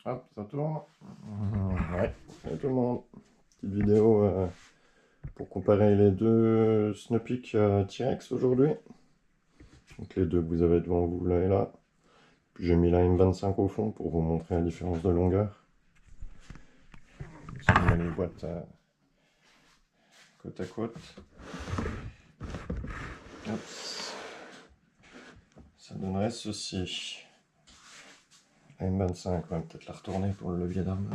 Hop, ça tourne. Ouais, salut tout le monde. Petite vidéo pour comparer les deux Snoopik T-Rex aujourd'hui. Donc les deux que vous avez devant vous là et là. Puis j'ai mis la M25 au fond pour vous montrer la différence de longueur. On met les boîtes côte à côte. Hop. Ça donnerait ceci. La M25, on va peut-être la retourner pour le levier d'arme.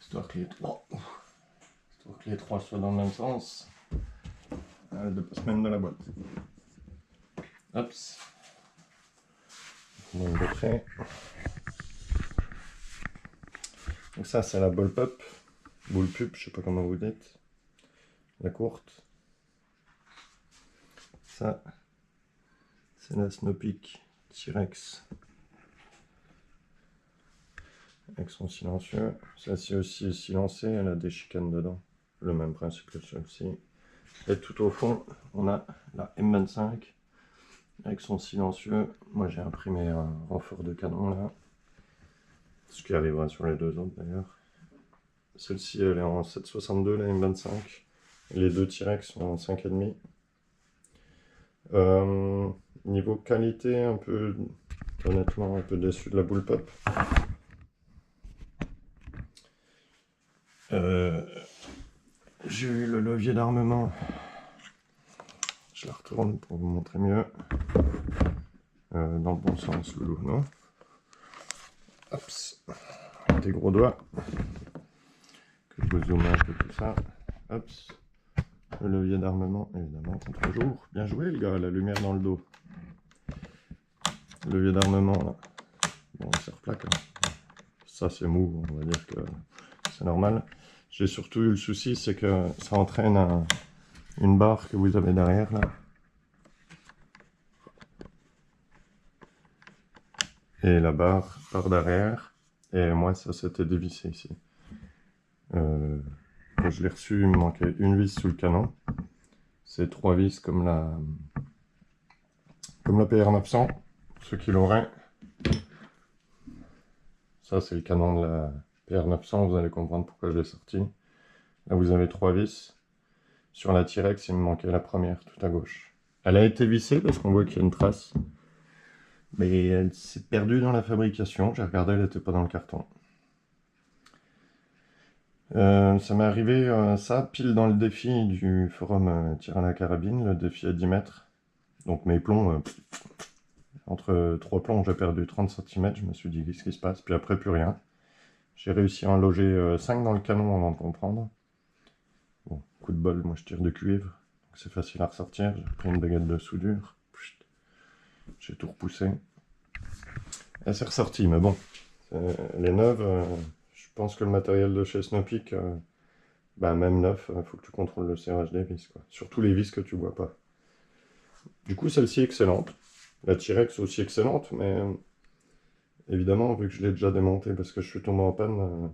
Histoire que les trois soient dans le même sens. De pas se mettre dans la boîte. Hop. Donc, donc ça c'est la bullpup, je sais pas comment vous dites, la courte. Ça c'est la Snoopik T-Rex avec son silencieux. Celle-ci aussi est silencée, elle a des chicanes dedans, le même principe que celle-ci. Et tout au fond on a la M25 avec son silencieux. Moi j'ai imprimé un renfort de canon là, ce qui arrivera sur les deux autres d'ailleurs. Celle-ci elle est en 7,62, la M25. Les deux T-Rex sont en 5,5. Niveau qualité, un peu, honnêtement, un peu déçu de la bullpup. J'ai eu le levier d'armement. Je la retourne pour vous montrer mieux. Dans le bon sens, Loulou, non? Hop, des gros doigts. Que je vous zoome un peu tout ça. Hop, le levier d'armement, évidemment, contre-jour. Bien joué, le gars, la lumière dans le dos. Le levier d'armement, là. Bon, il sert plaque. Hein. Ça, c'est mou, on va dire que c'est normal. J'ai surtout eu le souci, c'est que ça entraîne une barre que vous avez derrière, là. Et la barre par derrière. Et moi, ça s'était dévissé ici. Quand je l'ai reçu, il me manquait une vis sous le canon. C'est 3 vis comme la PR900, pour ceux qui l'auraient. Ça, c'est le canon de la PR900, vous allez comprendre pourquoi je l'ai sorti. Là, vous avez 3 vis. Sur la T-Rex, il me manquait la première, tout à gauche. Elle a été vissée parce qu'on voit qu'il y a une trace. Mais elle s'est perdue dans la fabrication. J'ai regardé, elle n'était pas dans le carton. Ça m'est arrivé ça pile dans le défi du forum tir à la carabine, le défi à 10 mètres. Donc mes plombs, entre 3 plombs, j'ai perdu 30 cm. Je me suis dit, qu'est-ce qui se passe? Puis après, plus rien. J'ai réussi à en loger 5 dans le canon avant de comprendre. Bon, coup de bol, moi je tire de cuivre. C'est facile à ressortir. J'ai pris une baguette de soudure. J'ai tout repoussé. Elle s'est ressortie, mais bon. Les neuves, je pense que le matériel de chez Snoopik, bah même neuf, il faut que tu contrôles le serrage des vis, quoi. Surtout les vis que tu vois pas. Du coup, celle-ci est excellente. La T-Rex aussi excellente, mais évidemment, vu que je l'ai déjà démontée parce que je suis tombé en panne,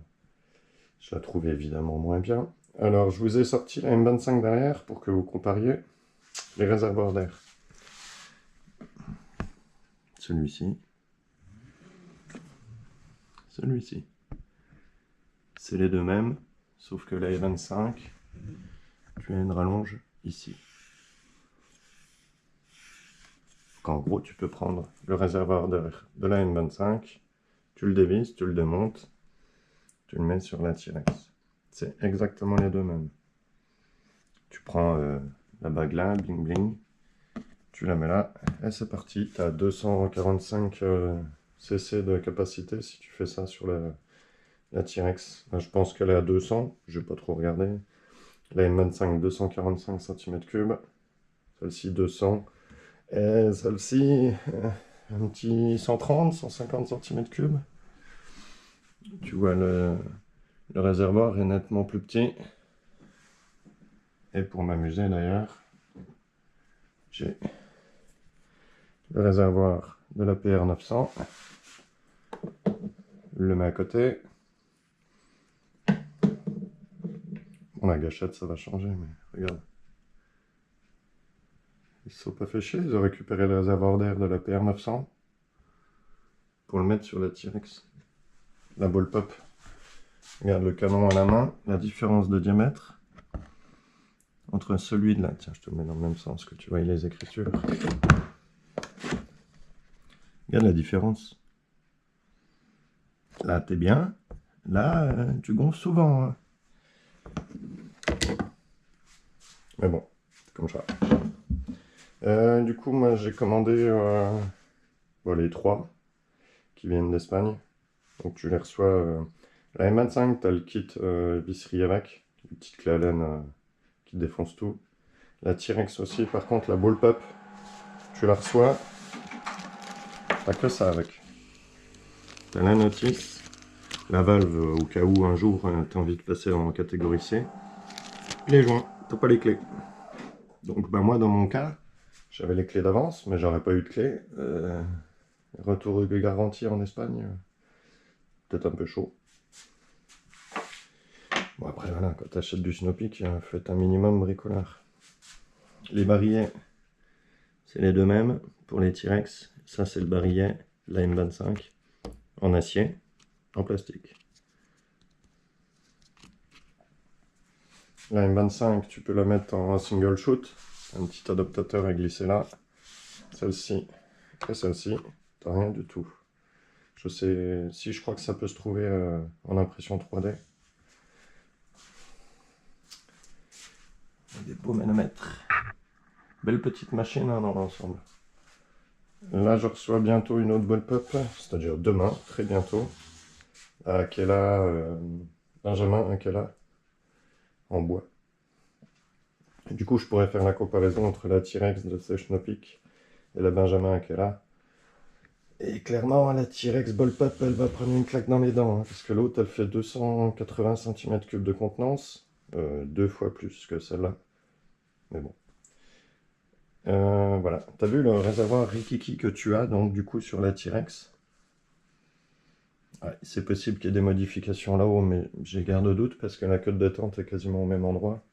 je la trouve évidemment moins bien. Alors, je vous ai sorti la M25 derrière pour que vous compariez les réservoirs d'air. Celui-ci. Celui-ci. C'est les deux mêmes, sauf que la M25, tu as une rallonge ici. En gros, tu peux prendre le réservoir d'air de la M25, tu le dévisses, tu le démontes, tu le mets sur la T-Rex. C'est exactement les deux mêmes. Tu prends la bague là, bling bling, tu la mets là, et c'est parti. Tu as 245 cc de capacité si tu fais ça sur la T-Rex. Je pense qu'elle est à 200, je vais pas trop regarder. La M25, 245 cm3, celle-ci 200, et celle-ci, un petit 130, 150 cm3. Tu vois, le réservoir est nettement plus petit. Et pour m'amuser d'ailleurs, j'ai le réservoir de la PR900. Je le mets à côté. Bon, la gâchette, ça va changer, mais regarde. Ils se sont pas fait chier, ils ont récupéré le réservoir d'air de la PR900 pour le mettre sur la T-Rex. la ball pop. Regarde le canon à la main, la différence de diamètre entre celui de là. Tiens, je te le mets dans le même sens que tu vois les écritures. Regarde la différence. Là, t'es bien. Là, tu gonfles souvent. Hein. Mais bon, c'est comme ça. Du coup, moi, j'ai commandé bon, les 3 qui viennent d'Espagne. Donc, tu les reçois. La M25, tu as le kit visserie avec, une petite clé Allen qui défonce tout. La T-Rex aussi, par contre, la ball pop, tu la reçois. T'as que ça avec. T'as la notice, la valve au cas où un jour t'as envie de passer en catégorie C. Les joints, t'as pas les clés. Donc bah moi dans mon cas, j'avais les clés d'avance, mais j'aurais pas eu de clés. Retour de garantie en Espagne, peut-être un peu chaud. Bon après voilà, quand t'achètes du Snoopy, faut être un minimum bricolard. Les barillets, c'est les deux mêmes pour les T-Rex. Ça c'est le barillet, la M25, en acier, en plastique. La M25, tu peux la mettre en single shoot, un petit adaptateur à glisser là. Celle-ci et celle-ci, t'as rien du tout. Je sais, si je crois que ça peut se trouver en impression 3D. Des beaux manomètres. Belle petite machine hein, dans l'ensemble. Là, je reçois bientôt une autre ball pop, c'est-à-dire demain, très bientôt. À Akela, Benjamin Akela, en bois. Et du coup, je pourrais faire la comparaison entre la T-Rex de Sechnopic et la Benjamin Akela. Et clairement, la T-Rex ball pop, elle va prendre une claque dans les dents, hein, parce que l'autre, elle fait 280 cm3 de contenance, 2 fois plus que celle-là. Mais bon. Voilà. T'as vu le réservoir Rikiki que tu as, donc du coup, sur la T-Rex? Ouais, c'est possible qu'il y ait des modifications là-haut, mais j'ai garde doute parce que la queue de détente est quasiment au même endroit.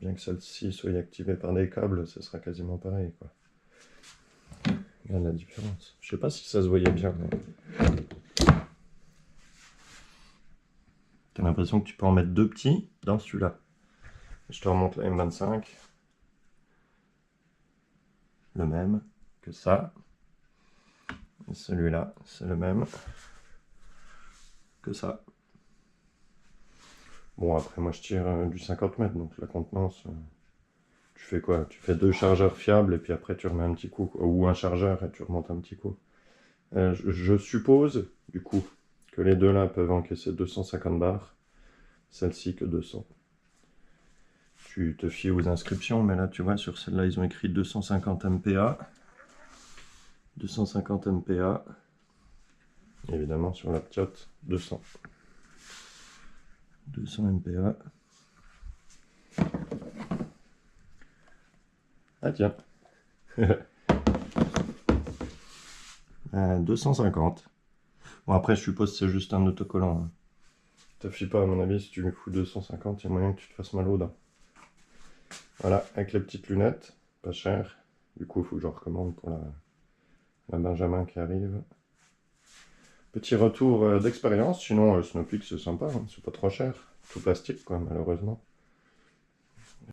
Bien que celle-ci soit activée par des câbles, ce sera quasiment pareil, quoi. Regarde la différence. Je sais pas si ça se voyait bien, mais... T'as l'impression que tu peux en mettre 2 petits dans celui-là. Je te remonte la M25. Le même que ça. Et celui-là, c'est le même que ça. Bon, après, moi, je tire du 50 mètres, donc la contenance... Tu fais quoi? Tu fais 2 chargeurs fiables, et puis après, tu remets un petit coup, quoi. Ou un chargeur, et tu remontes un petit coup. Je suppose, du coup, que les deux là peuvent encaisser 250 bars. Celle-ci que 200. Tu te fies aux inscriptions, mais là, tu vois, sur celle-là, ils ont écrit 250 MPa. 250 MPa. Évidemment, sur la petite, 200. 200 MPa. Ah tiens. 250. Bon, après, je suppose que c'est juste un autocollant. Hein. Te fie pas, à mon avis, si tu lui fous 250, il y a moyen que tu te fasses mal aux dents. Voilà, avec les petites lunettes, pas cher. Du coup, il faut que je recommande pour la Benjamin qui arrive. Petit retour d'expérience, sinon Snowpeak c'est sympa, hein, c'est pas trop cher. Tout plastique quoi, malheureusement.